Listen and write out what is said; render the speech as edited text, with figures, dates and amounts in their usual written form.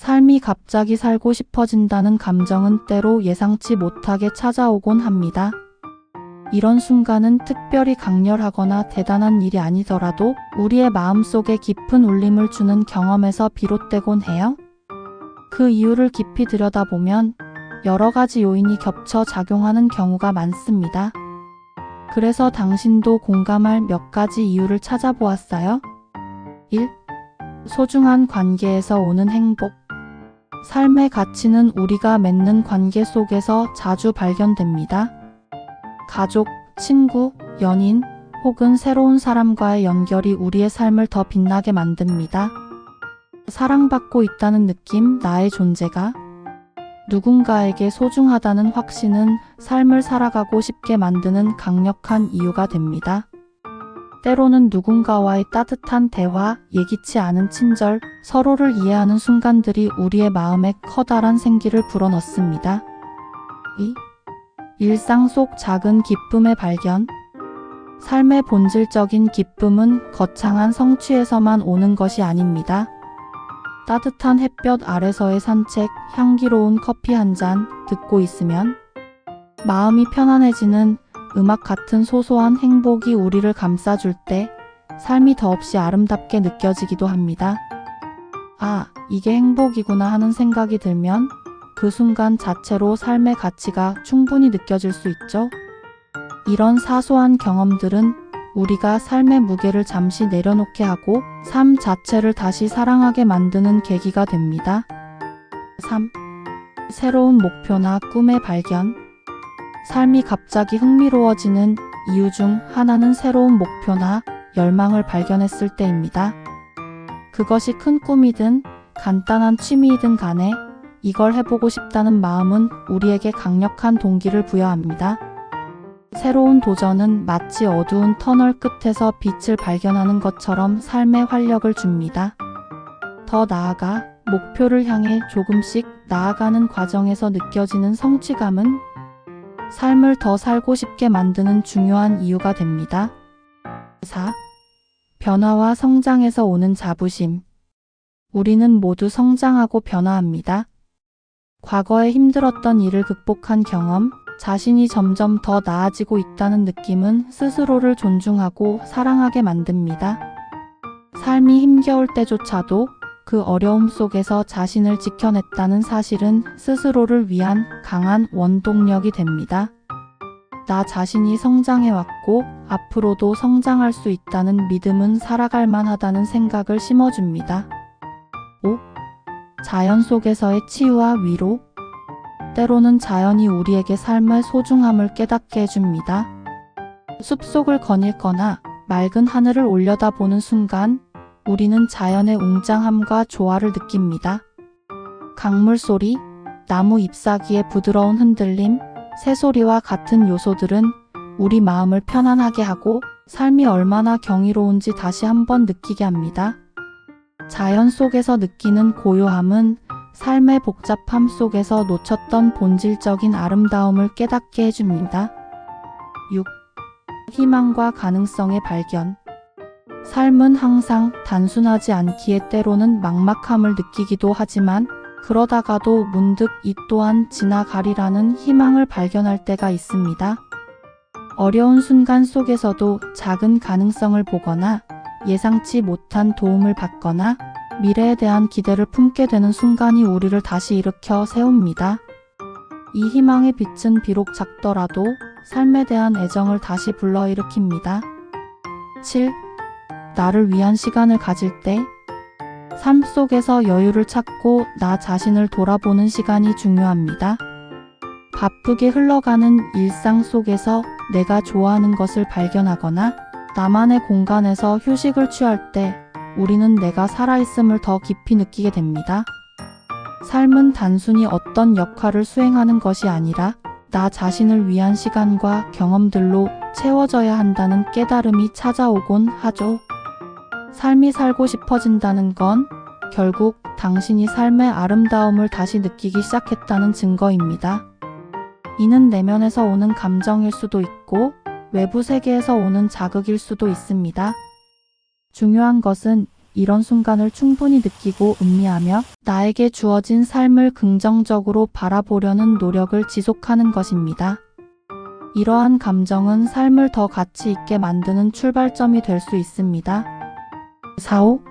삶이 갑자기 살고 싶어진다는 감정은 때로 예상치 못하게 찾아오곤 합니다. 이런 순간은 특별히 강렬하거나 대단한 일이 아니더라도 우리의 마음속에 깊은 울림을 주는 경험에서 비롯되곤 해요. 그 이유를 깊이 들여다보면 여러 가지 요인이 겹쳐 작용하는 경우가 많습니다. 그래서 당신도 공감할 몇 가지 이유를 찾아보았어요. 1. 소중한 관계에서 오는 행복. 삶의 가치는 우리가 맺는 관계 속에서 자주 발견됩니다. 가족, 친구, 연인, 혹은 새로운 사람과의 연결이 우리의 삶을 더 빛나게 만듭니다. 사랑받고 있다는 느낌, 나의 존재가 누군가에게 소중하다는 확신은 삶을 살아가고 싶게 만드는 강력한 이유가 됩니다. 때로는 누군가와의 따뜻한 대화, 예기치 않은 친절, 서로를 이해하는 순간들이 우리의 마음에 커다란 생기를 불어넣습니다. 2. 일상 속 작은 기쁨의 발견. 삶의 본질적인 기쁨은 거창한 성취에서만 오는 것이 아닙니다. 따뜻한 햇볕 아래서의 산책, 향기로운 커피 한 잔 듣고 있으면 마음이 편안해지는 음악 같은 소소한 행복이 우리를 감싸줄 때 삶이 더없이 아름답게 느껴지기도 합니다. 아, 이게 행복이구나 하는 생각이 들면 그 순간 자체로 삶의 가치가 충분히 느껴질 수 있죠. 이런 사소한 경험들은 우리가 삶의 무게를 잠시 내려놓게 하고 삶 자체를 다시 사랑하게 만드는 계기가 됩니다. 3. 새로운 목표나 꿈의 발견. 삶이 갑자기 흥미로워지는 이유 중 하나는 새로운 목표나 열망을 발견했을 때입니다. 그것이 큰 꿈이든 간단한 취미이든 간에 이걸 해보고 싶다는 마음은 우리에게 강력한 동기를 부여합니다. 새로운 도전은 마치 어두운 터널 끝에서 빛을 발견하는 것처럼 삶에 활력을 줍니다. 더 나아가 목표를 향해 조금씩 나아가는 과정에서 느껴지는 성취감은 삶을 더 살고 싶게 만드는 중요한 이유가 됩니다. 4. 변화와 성장에서 오는 자부심. 우리는 모두 성장하고 변화합니다. 과거에 힘들었던 일을 극복한 경험, 자신이 점점 더 나아지고 있다는 느낌은 스스로를 존중하고 사랑하게 만듭니다. 삶이 힘겨울 때조차도 그 어려움 속에서 자신을 지켜냈다는 사실은 스스로를 위한 강한 원동력이 됩니다. 나 자신이 성장해왔고 앞으로도 성장할 수 있다는 믿음은 살아갈 만하다는 생각을 심어줍니다. 5. 자연 속에서의 치유와 위로. 때로는 자연이 우리에게 삶의 소중함을 깨닫게 해줍니다. 숲속을 거닐거나 맑은 하늘을 올려다보는 순간 우리는 자연의 웅장함과 조화를 느낍니다. 강물 소리, 나무 잎사귀의 부드러운 흔들림, 새소리와 같은 요소들은 우리 마음을 편안하게 하고 삶이 얼마나 경이로운지 다시 한번 느끼게 합니다. 자연 속에서 느끼는 고요함은 삶의 복잡함 속에서 놓쳤던 본질적인 아름다움을 깨닫게 해줍니다. 6. 희망과 가능성의 발견. 삶은 항상 단순하지 않기에 때로는 막막함을 느끼기도 하지만 그러다가도 문득 이 또한 지나가리라는 희망을 발견할 때가 있습니다. 어려운 순간 속에서도 작은 가능성을 보거나 예상치 못한 도움을 받거나 미래에 대한 기대를 품게 되는 순간이 우리를 다시 일으켜 세웁니다. 이 희망의 빛은 비록 작더라도 삶에 대한 애정을 다시 불러일으킵니다. 7. 나를 위한 시간을 가질 때. 삶 속에서 여유를 찾고 나 자신을 돌아보는 시간이 중요합니다. 바쁘게 흘러가는 일상 속에서 내가 좋아하는 것을 발견하거나 나만의 공간에서 휴식을 취할 때 우리는 내가 살아있음을 더 깊이 느끼게 됩니다. 삶은 단순히 어떤 역할을 수행하는 것이 아니라 나 자신을 위한 시간과 경험들로 채워져야 한다는 깨달음이 찾아오곤 하죠. 삶이 살고 싶어진다는 건 결국 당신이 삶의 아름다움을 다시 느끼기 시작했다는 증거입니다. 이는 내면에서 오는 감정일 수도 있고 외부 세계에서 오는 자극일 수도 있습니다. 중요한 것은 이런 순간을 충분히 느끼고 음미하며 나에게 주어진 삶을 긍정적으로 바라보려는 노력을 지속하는 것입니다. 이러한 감정은 삶을 더 가치 있게 만드는 출발점이 될 수 있습니다. 4.